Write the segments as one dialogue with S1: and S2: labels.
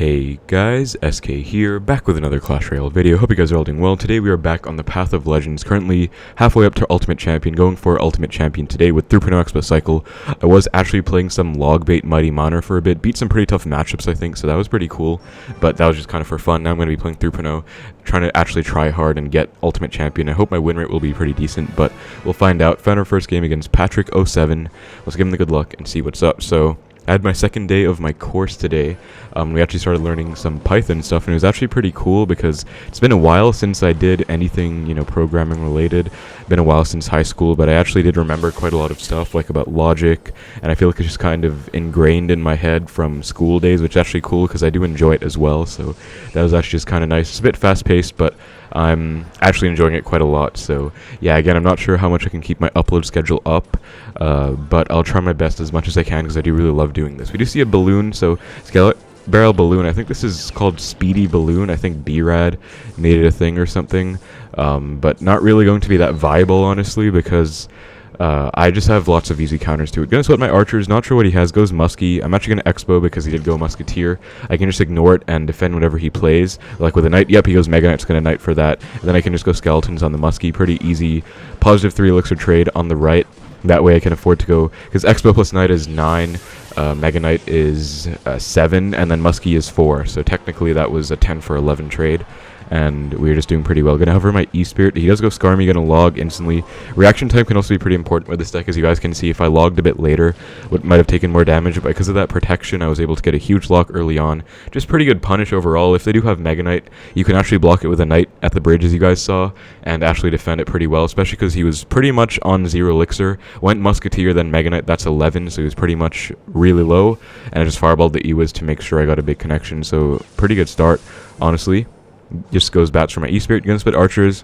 S1: Hey guys, SK here, back with another Clash Royale video. Hope you guys are all doing well. Today we are back on the Path of Legends, currently halfway up to Ultimate Champion, going for Ultimate Champion today with 3.0 Xbow Cycle. I was actually playing some log bait Mighty Miner for a bit, beat some pretty tough matchups I think, so that was pretty cool, but that was just kind of for fun. Now I'm going to be playing 3.0, trying to actually try hard and get Ultimate Champion. I hope my win rate will be pretty decent, but we'll find out. Found our first game against Patrick07. Let's give him the good luck and see what's up. So I had my second day of my course today. We actually started learning some Python stuff, and it was actually pretty cool because it's been a while since I did anything, programming related. Been a while since high school, but I actually did remember quite a lot of stuff, like about logic, and I feel like it's just kind of ingrained in my head from school days, which is actually cool because I do enjoy it as well, so that was actually just kind of nice. It's a bit fast-paced, but I'm actually enjoying it quite a lot. So yeah, again, I'm not sure how much I can keep my upload schedule up, but I'll try my best as much as I can because I do really love doing this. We do see a balloon, so Skeleton Barrel Balloon. I think this is called Speedy Balloon. I think B-Rad made it a thing or something, but not really going to be that viable, honestly, because I just have lots of easy counters to it. Gonna sweat my archers, not sure what he has. Goes Muskie. I'm actually gonna Xbow because he did go Musketeer. I can just ignore it and defend whatever he plays. Like with a Knight, yep, he goes Mega Knight's gonna Knight for that. And then I can just go Skeletons on the Muskie. Pretty easy. Positive 3 Elixir trade on the right. That way I can afford to go, because Xbow plus Knight is 9, Mega Knight is 7, and then Muskie is 4. So technically that was a 10 for 11 trade. And we were just doing pretty well. Gonna hover my E-Spirit. He does go Skarmy, gonna log instantly. Reaction time can also be pretty important with this deck, as you guys can see. If I logged a bit later, what might have taken more damage, but because of that protection, I was able to get a huge lock early on. Just pretty good punish overall. If they do have Mega Knight, you can actually block it with a Knight at the bridge, as you guys saw, and actually defend it pretty well, especially because he was pretty much on 0 Elixir. Went Musketeer, then Mega Knight, that's 11, so he was pretty much really low, and I just fireballed the Ewiz to make sure I got a big connection, so pretty good start, honestly. Just goes bats for my E-Spirit. Gonna split archers.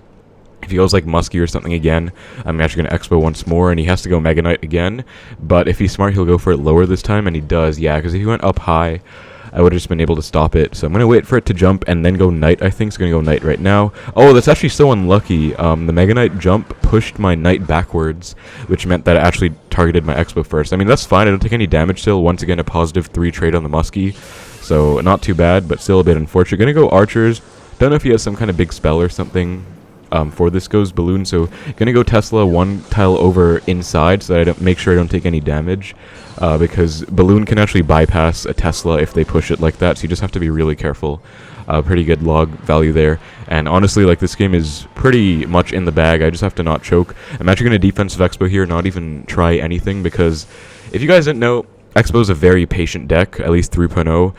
S1: If he goes like Muskie or something again, I'm actually going to Xbow once more, and he has to go Mega Knight again. But if he's smart, he'll go for it lower this time, and he does, yeah, because if he went up high, I would have just been able to stop it. So I'm going to wait for it to jump and then go Knight, I think. It's going to go Knight right now. Oh, that's actually so unlucky. The Mega Knight jump pushed my Knight backwards, which meant that it actually targeted my Xbow first. I mean, that's fine. I don't take any damage still. Once again, a positive 3 trade on the Muskie. So not too bad, but still a bit unfortunate. Going to go archers. Don't know if he has some kind of big spell or something for this. Goes Balloon, so gonna go Tesla 1 tile over inside so that I don't make sure I don't take any damage, because Balloon can actually bypass a Tesla if they push it like that, so you just have to be really careful. Pretty good log value there, and honestly, like, this game is pretty much in the bag. I just have to not choke. I'm actually gonna defensive Xbow here, not even try anything, because if you guys didn't know, Xbow is a very patient deck, at least 3.0,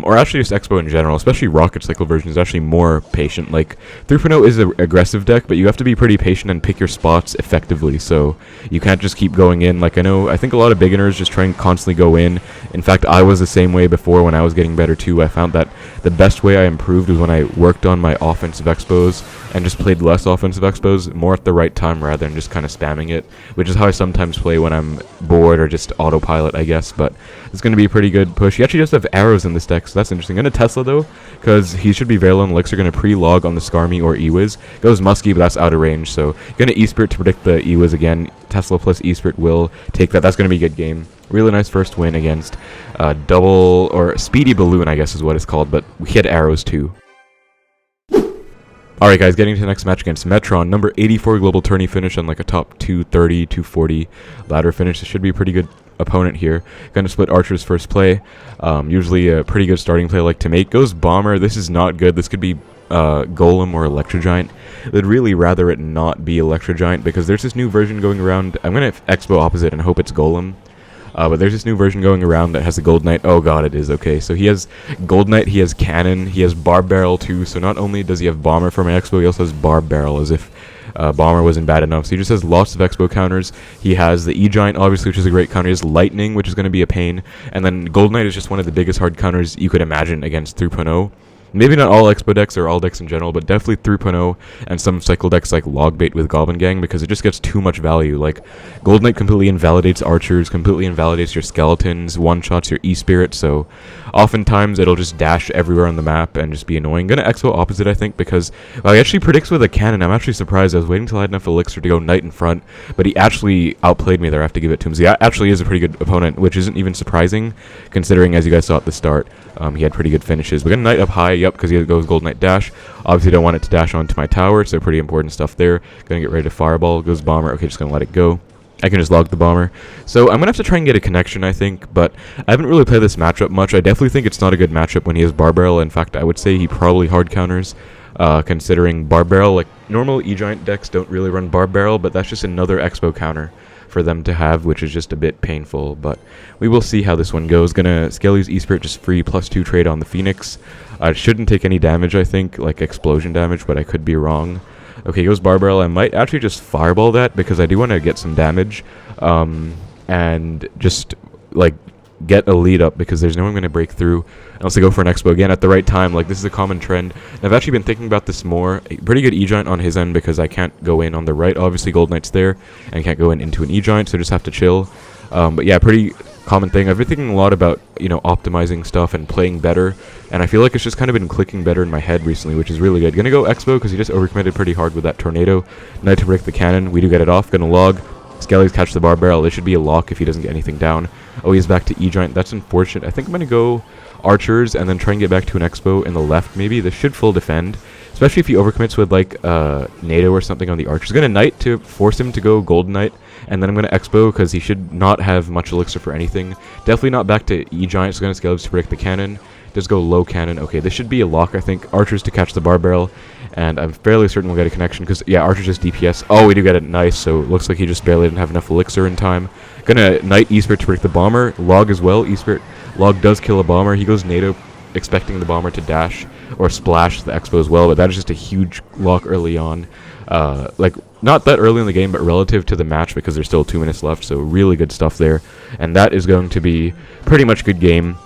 S1: or actually just Xbow in general, especially Rocket Cycle version is actually more patient. Like, 3.0 is an aggressive deck, but you have to be pretty patient and pick your spots effectively, so you can't just keep going in. Like, I think a lot of beginners just try and constantly go in. In fact, I was the same way before when I was getting better too. I found that the best way I improved was when I worked on my offensive Xbows and just played less offensive Xbows, more at the right time rather than just kind of spamming it, which is how I sometimes play when I'm bored or just autopilot, I guess. But it's going to be a pretty good push. He actually does have arrows in this deck, so that's interesting. Going to Tesla, though, because he should be Veil on Elixir. Going to pre-log on the Skarmy or Ewiz. Goes Muskie, but that's out of range, so going to E-Spirit to predict the Ewiz again. Tesla plus E-Spirit will take that. That's going to be a good game. Really nice first win against double, or Speedy Balloon, I guess is what it's called, but he had arrows, too. Alright guys, getting to the next match against Metron, number 84 global tourney finish on like a top 230, 240 ladder finish. It should be a pretty good opponent here. Gonna split archers first play. Usually a pretty good starting play I like to make. Goes bomber. This is not good. This could be Golem or Electro Giant. I'd really rather it not be Electro Giant because there's this new version going around. I'm gonna Xbow opposite and hope it's Golem. But there's this new version going around that has the Gold Knight. Oh god, it is. Okay, so he has Gold Knight, he has Cannon, he has Barb Barrel too, so not only does he have Bomber for my Xbow, he also has Barb Barrel, as if Bomber wasn't bad enough. So he just has lots of Xbow counters. He has the E-Giant, obviously, which is a great counter. He has Lightning, which is going to be a pain. And then Gold Knight is just one of the biggest hard counters you could imagine against 3.0. Maybe not all Xbow decks or all decks in general, but definitely 3.0 and some cycle decks like Logbait with Goblin Gang, because it just gets too much value. Like, Gold Knight completely invalidates archers, completely invalidates your skeletons, one-shots your E-Spirit, so oftentimes it'll just dash everywhere on the map and just be annoying. Gonna Xbow opposite, I think, because he actually predicts with a cannon. I'm actually surprised. I was waiting till I had enough Elixir to go Knight in front, but he actually outplayed me there. I have to give it to him. So he actually is a pretty good opponent, which isn't even surprising, considering, as you guys saw at the start, he had pretty good finishes. We're gonna Knight up high, yep, because he goes Gold Knight dash. Obviously don't want it to dash onto my tower, so pretty important stuff there. Gonna get ready to fireball, goes bomber, okay, just gonna let it go. I can just log the bomber. So I'm gonna have to try and get a connection, I think, but I haven't really played this matchup much. I definitely think it's not a good matchup when he has Bar Barrel. In fact, I would say he probably hard counters, considering Bar Barrel, like, normal E-Giant decks don't really run Bar Barrel, but that's just another Xbow counter for them to have, which is just a bit painful, but we will see how this one goes. Gonna Skelly's E-Spirit, just free +2 trade on the Phoenix. It shouldn't take any damage, I think, like explosion damage, but I could be wrong. Okay, he goes Bar Barrel. I might actually just fireball that, because I do want to get some damage, and just, like, get a lead up, because there's no one going to break through unless I go for an Xbow again at the right time. Like, this is a common trend, and I've actually been thinking about this more. A pretty good E-Giant on his end, because I can't go in on the right. Obviously, Gold Knight's there, and can't go into an E-Giant, so just have to chill. But yeah, pretty common thing. I've been thinking a lot about, you know, optimizing stuff and playing better, and I feel like it's just kind of been clicking better in my head recently, which is really good. Gonna go Xbow, because he just overcommitted pretty hard with that tornado. Knight to break the cannon. We do get it off. Gonna log. Skelly's catch the Bar Barrel. This should be a lock if he doesn't get anything down. Oh, he's back to E-Giant. That's unfortunate. I think I'm going to go archers and then try and get back to an Xbow in the left, maybe. This should full defend, especially if he overcommits with, like, NATO or something on the archers. Going to Knight to force him to go Gold Knight, and then I'm going to Xbow, because he should not have much Elixir for anything. Definitely not back to E-Giant, so going to Skelly's to break the cannon. Does go low cannon. Okay, this should be a lock, I think. Archers to catch the Bar Barrel, and I'm fairly certain we'll get a connection, because, yeah, Archers just DPS. Oh, we do get it. Nice, so it looks like he just barely didn't have enough Elixir in time. Gonna Knight E-Spirit to break the bomber. Log as well. E-Spirit log does kill a bomber. He goes NATO, expecting the bomber to dash or splash the Xbow as well, but that is just a huge lock early on. Like, not that early in the game, but relative to the match, because there's still 2 minutes left, so really good stuff there. And that is going to be pretty much good game.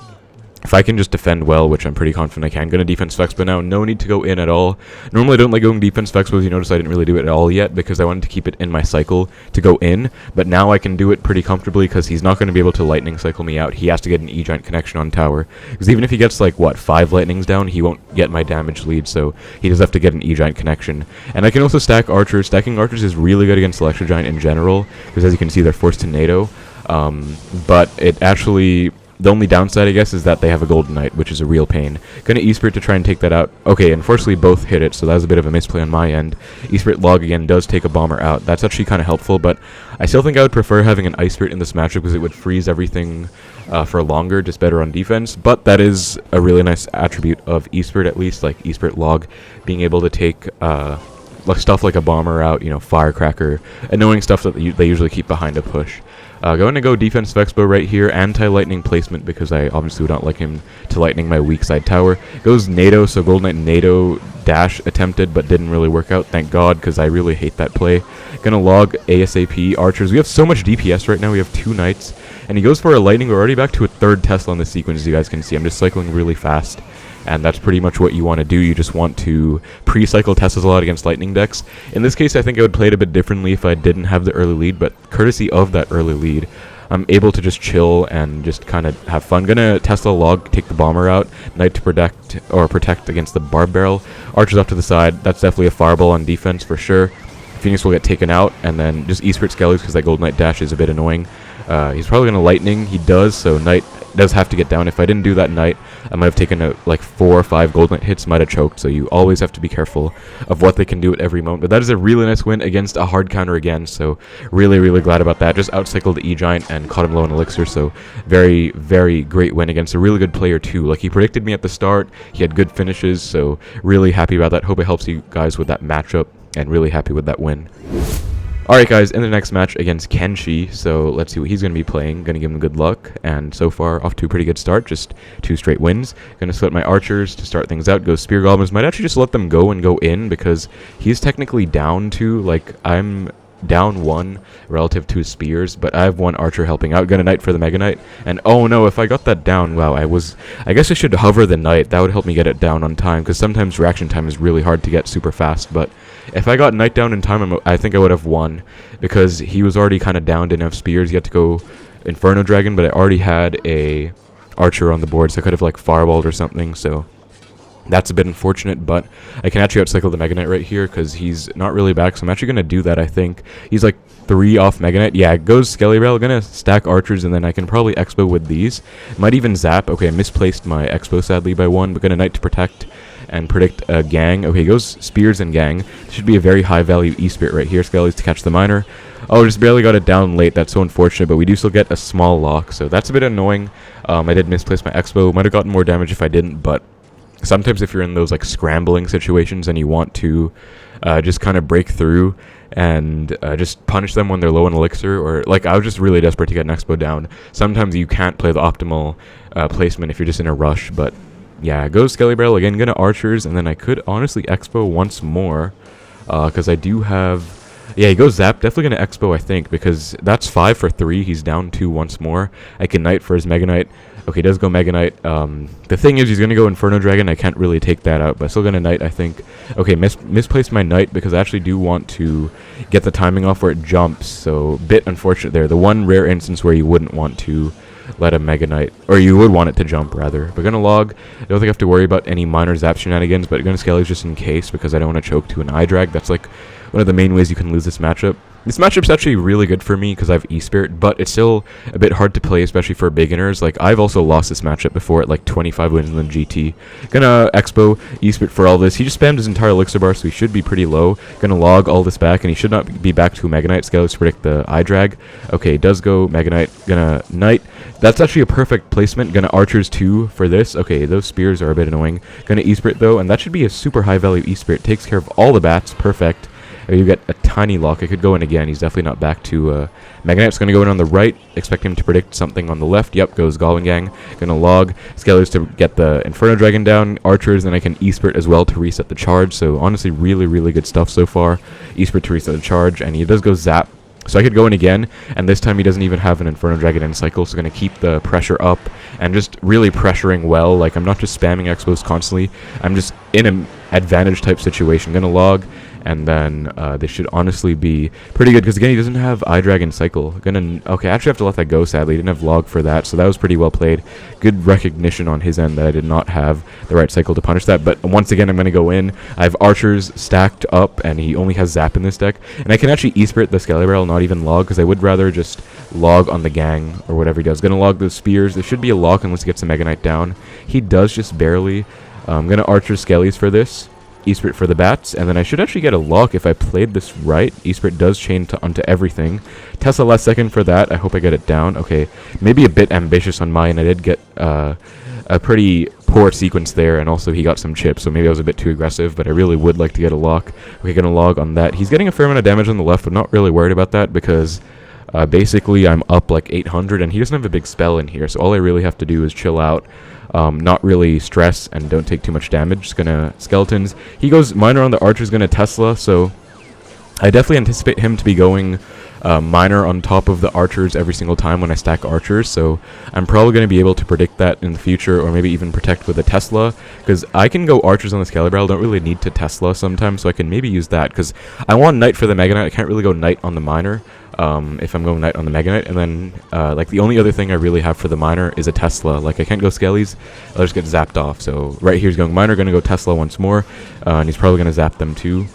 S1: If I can just defend well, which I'm pretty confident I can. Gonna defense Vex, but now no need to go in at all. Normally I don't like going defense Vex, but you notice I didn't really do it at all yet, because I wanted to keep it in my cycle to go in. But now I can do it pretty comfortably, because he's not going to be able to lightning cycle me out. He has to get an E-Giant connection on tower. Because even if he gets, like, what, 5 lightnings down, he won't get my damage lead, so he does have to get an E-Giant connection. And I can also stack archers. Stacking archers is really good against Electro Giant in general, because as you can see, they're forced to NATO. But it actually... The only downside, I guess, is that they have a Golden Knight, which is a real pain. Gonna E-Spirit to try and take that out. Okay, unfortunately both hit it, so that was a bit of a misplay on my end. E-Spirit log again does take a bomber out. That's actually kind of helpful, but I still think I would prefer having an Ice Spirit in this matchup, because it would freeze everything for longer, just better on defense. But that is a really nice attribute of E-Spirit, at least, like E-Spirit log, being able to take stuff like a bomber out, you know, firecracker, annoying stuff that they usually keep behind a push. Going to go defense Vexbow right here, anti-lightning placement, because I obviously would not like him to lightning my weak side tower. Goes NATO, so Gold Knight NATO dash attempted, but didn't really work out, thank God, because I really hate that play. Gonna log ASAP archers. We have so much DPS right now, we have 2 knights, and he goes for a lightning. We're already back to a 3rd Tesla on this sequence, as you guys can see. I'm just cycling really fast. And that's pretty much what you want to do. You just want to pre-cycle Teslas a lot against lightning decks. In this case, I think I would play it a bit differently if I didn't have the early lead, but courtesy of that early lead, I'm able to just chill and just kind of have fun. Gonna Tesla log, take the bomber out, Knight to protect against the Barb Barrel. Archers off to the side. That's definitely a fireball on defense for sure. Phoenix will get taken out, and then just E-Spirit Skellies, because that Gold Knight dash is a bit annoying. He's probably gonna lightning. He does, so Knight does have to get down. If I didn't do that Knight, I might have taken like 4 or 5 Gold Knight hits, might have choked, so you always have to be careful of what they can do at every moment. But that is a really nice win against a hard counter again, so really, really glad about that. Just outcycled the E-Giant and caught him low in Elixir, so very, very great win against a really good player too. Like, he predicted me at the start, he had good finishes, so really happy about that. Hope it helps you guys with that matchup, and really happy with that win. Alright guys, in the next match against Kenshi, so let's see what he's going to be playing. Going to give him good luck, and so far off to a pretty good start, just 2 straight wins. Going to split my archers to start things out, go Spear Goblins. Might actually just let them go and go in, because he's technically down to, like, I'm down 1 relative to spears, but I have 1 archer helping out. Gonna knight for the Mega Knight, and oh no, if I got that down, wow, I guess I should hover the knight. That would help me get it down on time, because sometimes reaction time is really hard to get super fast, but if I got knight down in time, I think I would have won, because he was already kind of down, didn't have spears. He had to go Inferno Dragon, but I already had a archer on the board, so I could have like fireballed or something, so that's a bit unfortunate, but I can actually outcycle the Mega Knight right here because he's not really back, so I'm actually going to do that, I think. He's like 3 off Mega Knight. Yeah, it goes Skelly Barrel. Going to stack archers, and then I can probably Xbow with these. Might even zap. Okay, I misplaced my Xbow, sadly, by 1, but going to Knight to protect and predict a gang. Okay, goes Spears and Gang. This should be a very high-value E-Spirit right here. Skelly's to catch the Miner. Oh, just barely got it down late. That's so unfortunate, but we do still get a small lock, so that's a bit annoying. I did misplace my Xbow. Might have gotten more damage if I didn't, but sometimes if you're in those like scrambling situations and you want to just kind of break through and just punish them when they're low on elixir, or like I was just really desperate to get an Xbow down, sometimes you can't play the optimal placement if you're just in a rush. But yeah, goes Skelly Barrel again, gonna archers, and then I could honestly Xbow once more because I do have, yeah, he goes zap. Definitely gonna Xbow, I think, because that's 5 for 3. He's down 2 once more. I can knight for his Mega Knight. Okay, he does go Mega Knight. The thing is, he's gonna go Inferno Dragon. I can't really take that out, but still gonna knight, I think. Okay, misplaced my knight because I actually do want to get the timing off where it jumps. So bit unfortunate there. The one rare instance where you wouldn't want to let a Mega Knight, or you would want it to jump rather. But gonna log. I don't think I have to worry about any minor zap shenanigans, but gonna Skelly just in case because I don't want to choke to an eye drag. That's like one of the main ways you can lose this matchup. This matchup's actually really good for me because I have E-Spirit, but it's still a bit hard to play, especially for beginners. Like, I've also lost this matchup before at like 25 wins in the GT. Gonna Expo E-Spirit for all this. He just spammed his entire elixir bar, so he should be pretty low. Gonna log all this back, and he should not be back to a Mega Knight. Skellies to predict the eye drag. Okay, does go Mega Knight. Gonna Knight. That's actually a perfect placement. Gonna Archers 2 for this. Okay, those spears are a bit annoying. Gonna E-Spirit though, and that should be a super high value E-Spirit. Takes care of all the bats. Perfect. You get a tiny lock. I could go in again. He's definitely not back to Mega Knight's going to go in on the right. Expect him to predict something on the left. Yep, goes Golem Gang. Going to log. Scalers to get the Inferno Dragon down. Archers, then I can E-Spirit as well to reset the charge. So honestly, really, really good stuff so far. E-Spirit to reset the charge. And he does go Zap. So I could go in again, and this time he doesn't even have an Inferno Dragon end cycle, so going to keep the pressure up and just really pressuring well. Like, I'm not just spamming Expos constantly. I'm just in an advantage type situation. Going to log, and then this should honestly be pretty good, because again, he doesn't have eye dragon cycle. Okay, I actually have to let that go, sadly. He didn't have log for that, so that was pretty well played. Good recognition on his end that I did not have the right cycle to punish that, but once again, I'm going to go in. I have archers stacked up, and he only has zap in this deck, and I can actually E-Spirit the Skelly Barrel, not even log, because I would rather just log on the gang, or whatever he does. Going to log those spears. There should be a lock unless he gets a Mega Knight down. He does just barely. I'm going to Archer Skellies for this. E-Spirit for the bats, and then I should actually get a lock if I played this right. E-Spirit does chain onto everything. Tesla last second for that. I hope I get it down. Okay, maybe a bit ambitious on mine. I did get a pretty poor sequence there, and also he got some chips, so maybe I was a bit too aggressive, but I really would like to get a lock. Okay, gonna log on that. He's getting a fair amount of damage on the left, but not really worried about that, because basically I'm up like 800, and he doesn't have a big spell in here, so all I really have to do is chill out. Not really stress and don't take too much damage. Just gonna skeletons. He goes minor on the archers, gonna Tesla, so I definitely anticipate him to be going minor on top of the archers every single time when I stack archers, so I'm probably going to be able to predict that in the future, or maybe even protect with a Tesla, because I can go archers on the Skelly Barrel. Don't really need to Tesla sometimes, so I can maybe use that, because I want knight for the Mega Knight. I can't really go knight on the minor if I'm going knight on the Mega Knight, and then like the only other thing I really have for the minor is a Tesla. Like, I can't go Skellies, I'll just get zapped off. So right here he's going minor, going to go Tesla once more, and he's probably going to zap them too.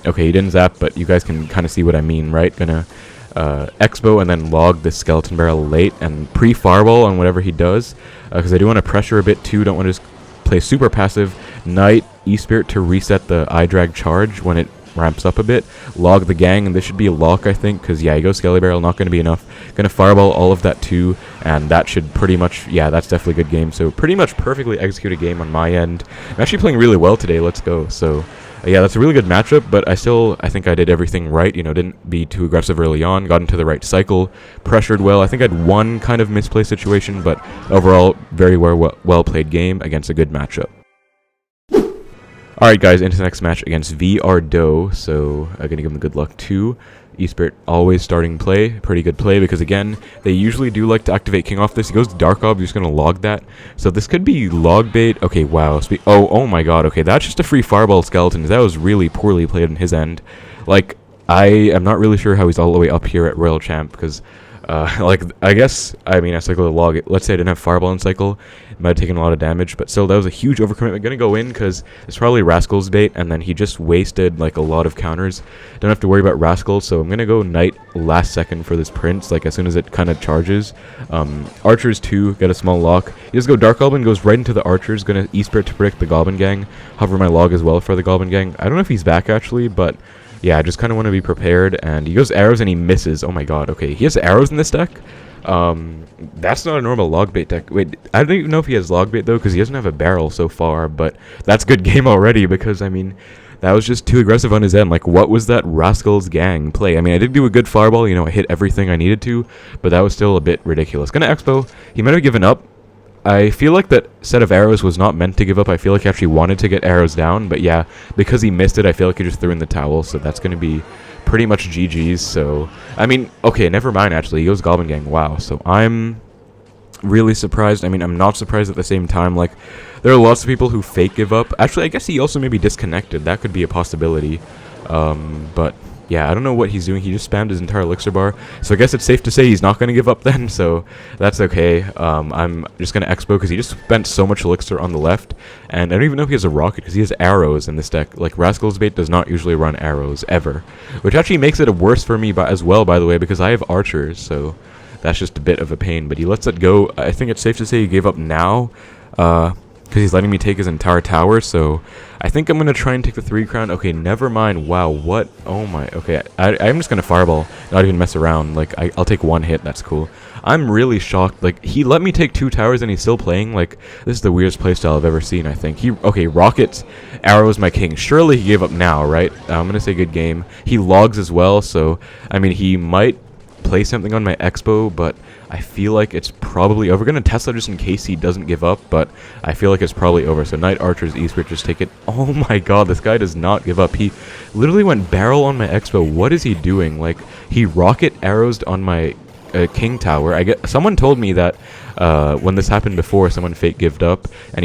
S1: Okay, he didn't zap, but you guys can kind of see what I mean, right? Gonna Expo and then log the Skeleton Barrel late and pre-fireball on whatever he does, because I do want to pressure a bit too. Don't want to just play super passive. Knight, E-Spirit to reset the eye drag charge when it ramps up a bit. Log the gang, and this should be a lock, I think, because yeah, he goes Skelly Barrel, not going to be enough. Going to fireball all of that too, and that should pretty much, yeah, that's definitely a good game. So pretty much perfectly executed game on my end. I'm actually playing really well today. Let's go. So yeah, that's a really good matchup, but I think I did everything right. You know, didn't be too aggressive early on, got into the right cycle, pressured well. I think I had one kind of misplay situation, but overall, very well played game against a good matchup. Alright guys, into the next match against VR Doe, so I'm going to give him good luck too. eSpirit always starting play. Pretty good play because, again, they usually do like to activate King off this. He goes Dark Ob, he's going to log that. So this could be log bait. Okay, wow. Oh my god. Okay, that's just a free Fireball Skeleton. That was really poorly played on his end. Like, I am not really sure how he's all the way up here at Royal Champ because... like, I guess, I mean, I cycle the log. Let's say I didn't have Fireball in cycle. It might have taken a lot of damage, but still, that was a huge overcommitment. Gonna go in because it's probably Rascals bait, and then he just wasted, like, a lot of counters. Don't have to worry about Rascals, so I'm gonna go Knight last second for this Prince, like, as soon as it kind of charges. Archers, too, get a small lock. He just go Dark Goblin, goes right into the Archers, gonna eSpirit to predict the Goblin Gang. Hover my log as well for the Goblin Gang. I don't know if he's back, actually, but... yeah, I just kind of want to be prepared, and he goes arrows and he misses. Oh my god, okay, he has arrows in this deck? That's not a normal log bait deck. Wait, I don't even know if he has log bait though, because he doesn't have a barrel so far, but that's good game already, because, I mean, that was just too aggressive on his end. Like, what was that Rascals Gang play? I mean, I did do a good Fireball, you know, I hit everything I needed to, but that was still a bit ridiculous. Gonna Expo, he might have given up. I feel like that set of arrows was not meant to give up. I feel like he actually wanted to get arrows down. But yeah, because he missed it, I feel like he just threw in the towel. So that's going to be pretty much GG's. So, I mean, okay, never mind, actually. He goes Goblin Gang. Wow. So I'm really surprised. I mean, I'm not surprised at the same time. Like, there are lots of people who fake give up. Actually, I guess he also maybe disconnected. That could be a possibility. But... yeah, I don't know what he's doing. He just spammed his entire Elixir bar. So I guess it's safe to say he's not going to give up then. So that's okay. I'm just going to Expo because he just spent so much Elixir on the left. And I don't even know if he has a rocket because he has arrows in this deck. Like, Rascals bait does not usually run arrows, ever. Which actually makes it worse for me as well, by the way, because I have archers. So that's just a bit of a pain. But he lets it go. I think it's safe to say he gave up now. Because he's letting me take his entire tower, so I think I'm going to try and take the 3 crown. Okay, never mind. Wow, what? Oh my, okay, I'm just going to Fireball, not even mess around. Like, I'll take 1 hit, that's cool. I'm really shocked. Like, he let me take 2 towers and he's still playing. Like, this is the weirdest playstyle I've ever seen, I think. Okay, Rockets, Arrows, my king. Surely he gave up now, right? I'm going to say good game. He logs as well, so, I mean, he might play something on my Expo, but I feel like it's probably over. We're going to Tesla just in case he doesn't give up, but I feel like it's probably over. So Knight, Archers, eSpirit, just take it. Oh my god, this guy does not give up. He literally went barrel on my Expo. What is he doing? Like, he rocket arrows on my King Tower. Someone told me that when this happened before, someone fake gave up, and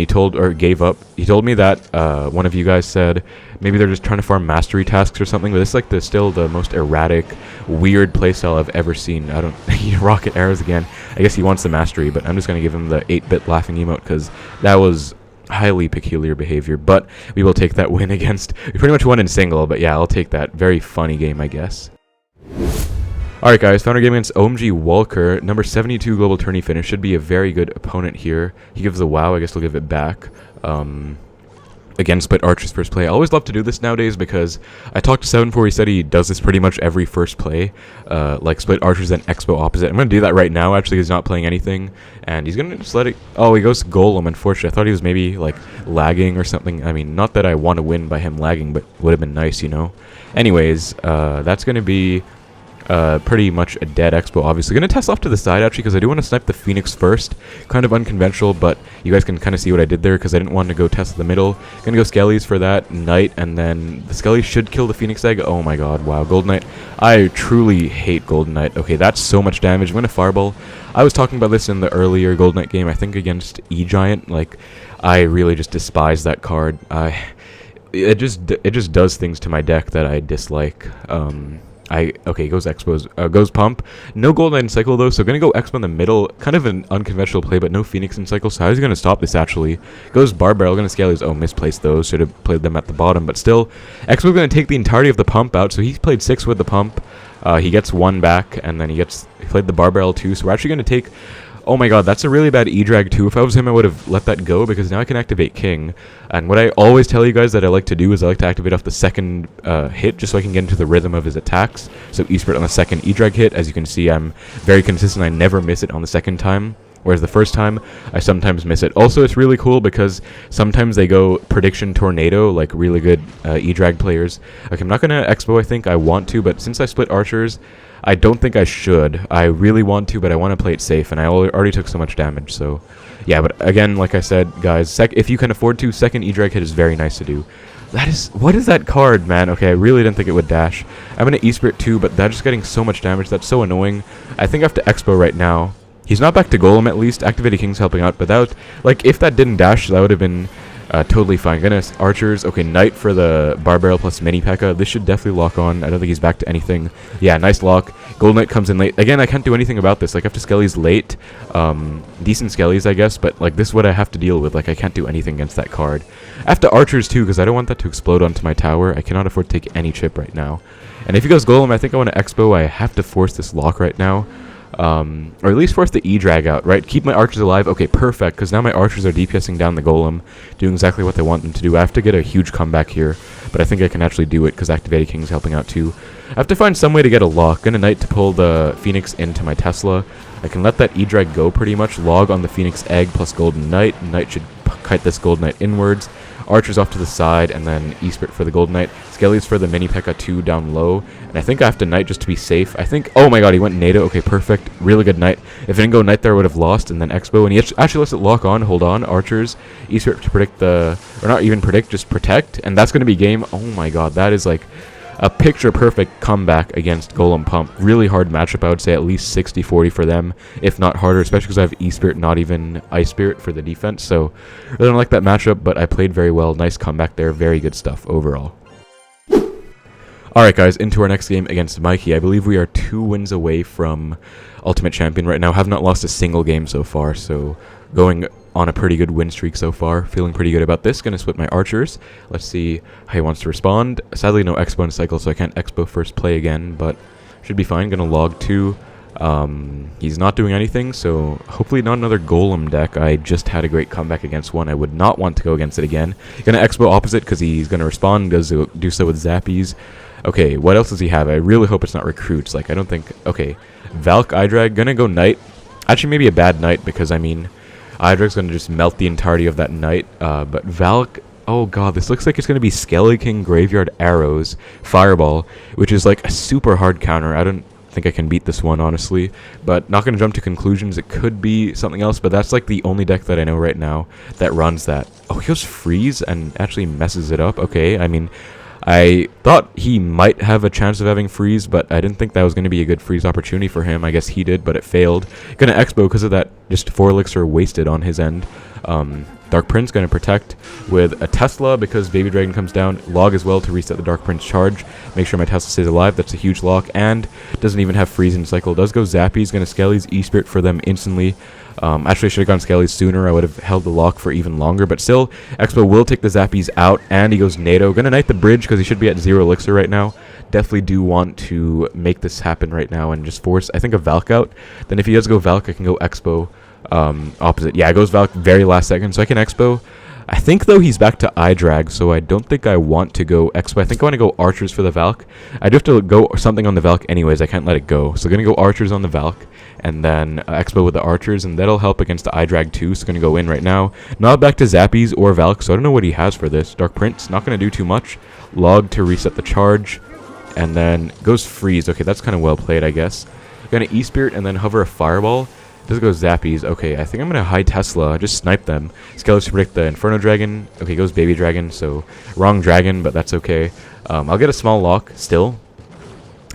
S1: gave up. He told me that one of you guys said maybe they're just trying to farm mastery tasks or something. But this is like still the most erratic, weird playstyle I've ever seen. I don't. He rocket arrows again. I guess he wants the mastery, but I'm just gonna give him the 8-bit laughing emote because that was highly peculiar behavior. But we will take that win against. We pretty much won in single, but yeah, I'll take that. Very funny game, I guess. Alright guys, found our game against OMG Walker, number 72 global tourney finish. Should be a very good opponent here. He gives the WoW, I guess we'll give it back. Again, split Archers first play. I always love to do this nowadays because I talked to 74, he said he does this pretty much every first play. Like split Archers and Expo opposite. I'm going to do that right now, actually. He's not playing anything. And he's going to just let it... oh, he goes Golem, unfortunately. I thought he was maybe, like, lagging or something. I mean, not that I want to win by him lagging, but would have been nice, you know? Anyways, that's going to be... pretty much a dead Expo, obviously. Gonna test off to the side, actually, because I do want to snipe the Phoenix first. Kind of unconventional, but you guys can kind of see what I did there, because I didn't want to go test the middle. Gonna go Skellies for that, Knight, and then the Skellies should kill the Phoenix Egg. Oh my god, wow, Gold Knight. I truly hate Golden Knight. Okay, that's so much damage. I'm gonna Fireball. I was talking about this in the earlier Gold Knight game, I think against E-Giant. Like, I really just despise that card. It just does things to my deck that I dislike. Okay, goes Expos, goes Pump. No Gold Knight in cycle though, so gonna go Expo in the middle. Kind of an unconventional play, but no Phoenix in cycle, so how's he gonna stop this actually? Goes Barbarrel, gonna scale his... oh, misplaced those, should have played them at the bottom, but still, Expo's gonna take the entirety of the Pump out, so he played 6 with the Pump. He gets 1 back, and then he played the Barbarrel too, so we're actually gonna take... oh my god, that's a really bad E-Drag too. If I was him, I would have let that go, because now I can activate King. And what I always tell you guys that I like to do is I like to activate off the second hit, just so I can get into the rhythm of his attacks. So E-Spirit on the second E-Drag hit. As you can see, I'm very consistent. I never miss it on the second time. Whereas the first time, I sometimes miss it. Also, it's really cool because sometimes they go Prediction Tornado, like really good E-Drag players. Okay, I'm not going to Expo, I think. I want to, but since I split Archers... I don't think I should. I really want to, but I want to play it safe, and I already took so much damage, so... yeah, but again, like I said, guys, if you can afford to, second E-Drag hit is very nice to do. What is that card, man? Okay, I really didn't think it would dash. I'm gonna E-Spirit too, but that's just getting so much damage. That's so annoying. I think I have to Xbow right now. He's not back to Golem at least. Activated King's helping out, but that would, like, if that didn't dash, that would have been totally fine. Gonna Archers. Okay, Knight for the Barbarrel plus Mini P.E.K.K.A. This should definitely lock on. I don't think he's back to anything. Yeah, nice lock. Gold Knight comes in late. Again, I can't do anything about this. Like, I have to Skellies late. Decent Skellies, I guess, but, like, this is what I have to deal with. Like, I can't do anything against that card. I have to Archers, too, because I don't want that to explode onto my tower. I cannot afford to take any chip right now. And if he goes Golem, I think I want to Xbow. I have to force this lock right now. Or at least force the E-Drag out, right? Keep my Archers alive. Okay, perfect, because now my Archers are DPSing down the Golem, doing exactly what they want them to do. I have to get a huge comeback here, but I think I can actually do it, because Activated King's helping out too. I have to find some way to get a lock. Gonna Knight to pull the Phoenix into my Tesla. I can let that E-Drag go pretty much. Log on the Phoenix Egg plus Golden Knight. Knight should kite this Golden Knight inwards. Archers off to the side, and then E-Spirit for the Golden Knight. Skellies for the Mini P.E.K.K.A. 2 down low. And I think I have to Knight just to be safe. I think... Oh my god, he went NATO. Okay, perfect. Really good Knight. If I didn't go Knight there, I would have lost. And then Xbow. And he actually lets it lock on. Hold on. Archers. E-Spirit to predict the... Or not even predict, just protect. And that's going to be game. Oh my god, that is like... a picture-perfect comeback against Golem Pump. Really hard matchup, I would say at least 60-40 for them, if not harder, especially because I have E-Spirit, not even Ice Spirit for the defense. So, I really don't like that matchup, but I played very well. Nice comeback there. Very good stuff overall. Alright guys, into our next game against Mikey. I believe we are 2 wins away from Ultimate Champion right now. Have not lost a single game so far, so going on a pretty good win streak so far. Feeling pretty good about this. Gonna split my Archers. Let's see how he wants to respond. Sadly, no Xbow in Cycle, so I can't Xbow first play again, but should be fine. Gonna log 2. He's not doing anything, so hopefully not another Golem deck. I just had a great comeback against one. I would not want to go against it again. Gonna Xbow opposite because he's gonna respond. Does do so with Zappies. Okay, what else does he have? I really hope it's not Recruits. Like, I don't think... Okay, Valk, I-Drag. Gonna go Knight. Actually, maybe a bad Knight because, I mean... I-Drag's going to just melt the entirety of that Knight, but Valk, oh god, this looks like it's going to be Skelly King, Graveyard Arrows, Fireball, which is like a super hard counter. I don't think I can beat this one, honestly, but not going to jump to conclusions. It could be something else, but that's like the only deck that I know right now that runs that. Oh, he goes Freeze and actually messes it up. Okay, I mean... I thought he might have a chance of having Freeze, but I didn't think that was going to be a good Freeze opportunity for him. I guess he did, but it failed. Gonna Xbow because of that just 4 Elixir wasted on his end. Dark Prince gonna protect with a Tesla because Baby Dragon comes down. Log as well to reset the Dark Prince charge. Make sure my Tesla stays alive. That's a huge lock. And doesn't even have Freeze in Cycle. Does go Zappies. Gonna Skellies E-Spirit for them instantly. Actually, I should have gone Skellies sooner. I would have held the lock for even longer. But still, Xbow will take the Zappies out. And he goes NATO. Gonna Knight the bridge because he should be at 0 Elixir right now. Definitely do want to make this happen right now and just force, I think, a Valk out. Then if he does go Valk, I can go Xbow opposite. Yeah, it goes Valk very last second, so I can Xbow. I think, though, he's back to I-Drag, so I don't think I want to go Xbow. I think I want to go Archers for the Valk. I do have to go something on the Valk anyways. I can't let it go. So I'm going to go Archers on the Valk, and then Xbow with the Archers, and that'll help against the I-Drag too, so going to go in right now. Not back to Zappies or Valk, so I don't know what he has for this. Dark Prince, not going to do too much. Log to reset the charge, and then goes Freeze. Okay, that's kind of well played, I guess. Going to E-Spirit, and then hover a Fireball. Does go Zappies. Okay, I think I'm going to high Tesla. Just snipe them. Skeletons to predict the Inferno Dragon. Okay, goes Baby Dragon, so wrong Dragon, but that's okay. I'll get a small lock still.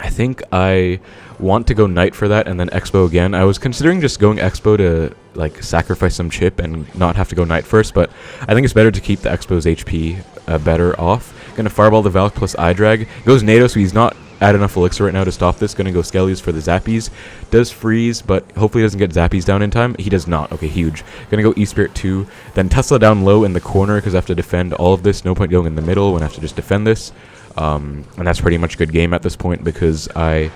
S1: I think I want to go Knight for that and then Xbow again. I was considering just going Xbow to like sacrifice some chip and not have to go Knight first, but I think it's better to keep the Xbow's HP better off. Gonna Fireball the Valk plus I-Drag. Goes NATO, so he's not at enough Elixir right now to stop this. Gonna go Skellies for the Zappies. Does Freeze, but hopefully doesn't get Zappies down in time. He does not. Okay, huge. Gonna go E-Spirit 2. Then Tesla down low in the corner because I have to defend all of this. No point going in the middle when I have to just defend this. And that's pretty much a good game at this point because I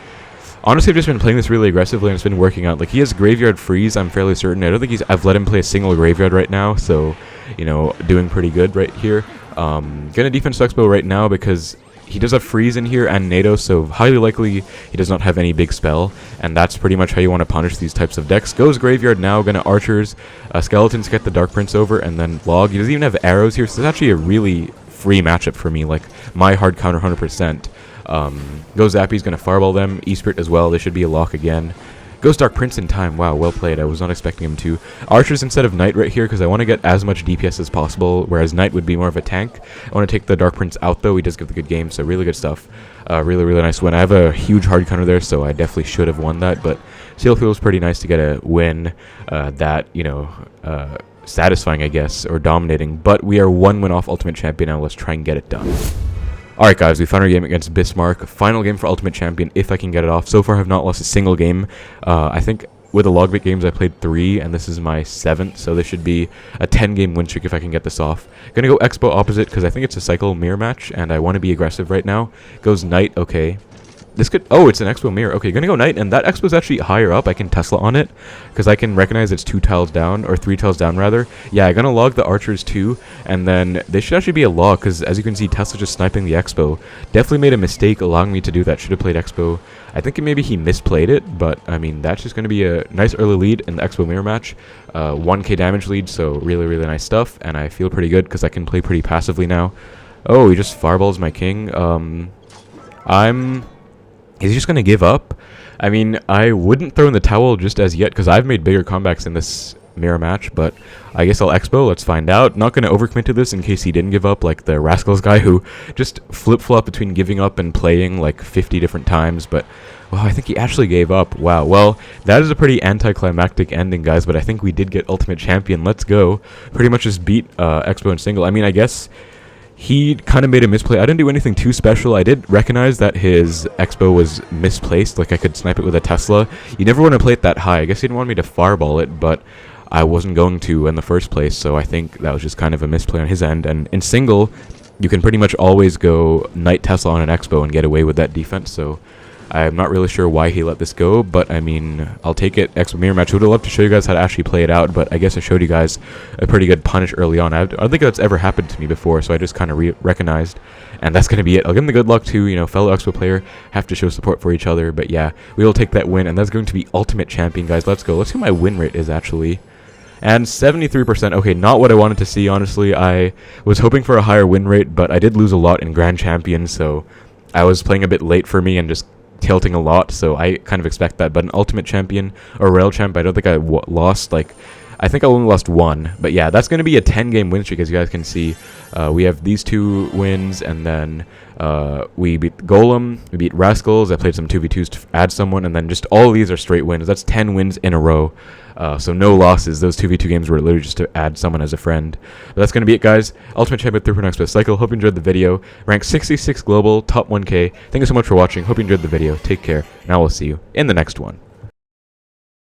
S1: honestly have just been playing this really aggressively and it's been working out. Like, he has Graveyard Freeze, I'm fairly certain. I don't think I've let him play a single Graveyard right now, so, you know, doing pretty good right here. Gonna Defense Expo right now because he does have Freeze in here and NATO, so highly likely he does not have any big spell, and that's pretty much how you want to punish these types of decks. Goes Graveyard now, gonna Archers, Skeletons get the Dark Prince over, and then Log. He doesn't even have arrows here, so it's actually a really free matchup for me, like my hard counter 100%. Goes Zappies, gonna Fireball them, E-Spirit as well, they should be a lock again. Goes Dark Prince in time. Wow, well played. I was not expecting him to. Archers instead of Knight right here because I want to get as much DPS as possible, whereas Knight would be more of a tank. I want to take the Dark Prince out, though. He does give the good game, so really good stuff. Really nice win. I have a huge hard counter there, so I definitely should have won that, but still feels pretty nice to get a win that, you know, satisfying, I guess, or dominating. But we are 1 win off Ultimate Champion now. Let's try and get it done. Alright guys, we found our game against Bismarck. Final game for Ultimate Champion, if I can get it off. So far I have not lost a single game. I think with the Logbit games I played 3, and this is my 7th, so this should be a 10-game win streak if I can get this off. Gonna go Xbow opposite, because I think it's a cycle mirror match, and I want to be aggressive right now. Goes Knight, okay. This could... Oh, it's an Xbow mirror. Okay, gonna go Knight, and that Xbow is actually higher up. I can Tesla on it, because I can recognize it's 2 tiles down, or 3 tiles down, rather. Yeah, I'm gonna log the archers too, and then they should actually be a log, because as you can see, Tesla just sniping the Xbow. Definitely made a mistake allowing me to do that. Should have played Xbow. I think maybe he misplayed it, but, I mean, that's just gonna be a nice early lead in the Xbow mirror match. 1k damage lead, so really nice stuff, and I feel pretty good, because I can play pretty passively now. Oh, he just fireballs my king. Is he just going to give up? I mean, I wouldn't throw in the towel just as yet, because I've made bigger comebacks in this mirror match, but I guess I'll Xbow. Let's find out. Not going to overcommit to this in case he didn't give up, like the Rascals guy who just flip-flop between giving up and playing like 50 different times, but well, I think he actually gave up. Wow, well, that is a pretty anticlimactic ending, guys, but I think we did get Ultimate Champion. Let's go. Pretty much just beat Xbow in single. I mean, I guess... he kind of made a misplay. I didn't do anything too special. I did recognize that his Xbow was misplaced, like I could snipe it with a Tesla. You never want to play it that high. I guess he didn't want me to fireball it, but I wasn't going to in the first place, so I think that was just kind of a misplay on his end. And in single, you can pretty much always go Knight Tesla on an Xbow and get away with that defense, so I'm not really sure why he let this go, but I mean, I'll take it. Xbow mirror match. Would have loved to show you guys how to actually play it out, but I guess I showed you guys a pretty good punish early on. I don't think that's ever happened to me before, so I just kind of recognized, and that's going to be it. I'll give him the good luck to, you know, fellow Xbow player. Have to show support for each other, but yeah, we will take that win, and that's going to be Ultimate Champion, guys. Let's go. Let's see what my win rate is, actually. And 73%. Okay, not what I wanted to see, honestly. I was hoping for a higher win rate, but I did lose a lot in Grand Champion, so I was playing a bit late for me and just tilting a lot, so I kind of expect that. But an Ultimate Champion or Royale champ, I don't think I lost, like, I think I only lost 1. But yeah, that's going to be a 10-game win streak, as you guys can see. We have these 2 wins, and then we beat Golem, we beat Rascals, I played some 2v2s to add someone, and then just all of these are straight wins. That's 10 wins in a row. So no losses. Those 2v2 games were literally just to add someone as a friend. But that's going to be it, guys. Ultimate Champion 3.0 Xbow Cycle. Hope you enjoyed the video. Rank 66 global, top 1k. Thank you so much for watching. Hope you enjoyed the video. Take care, and I will see you in the next one.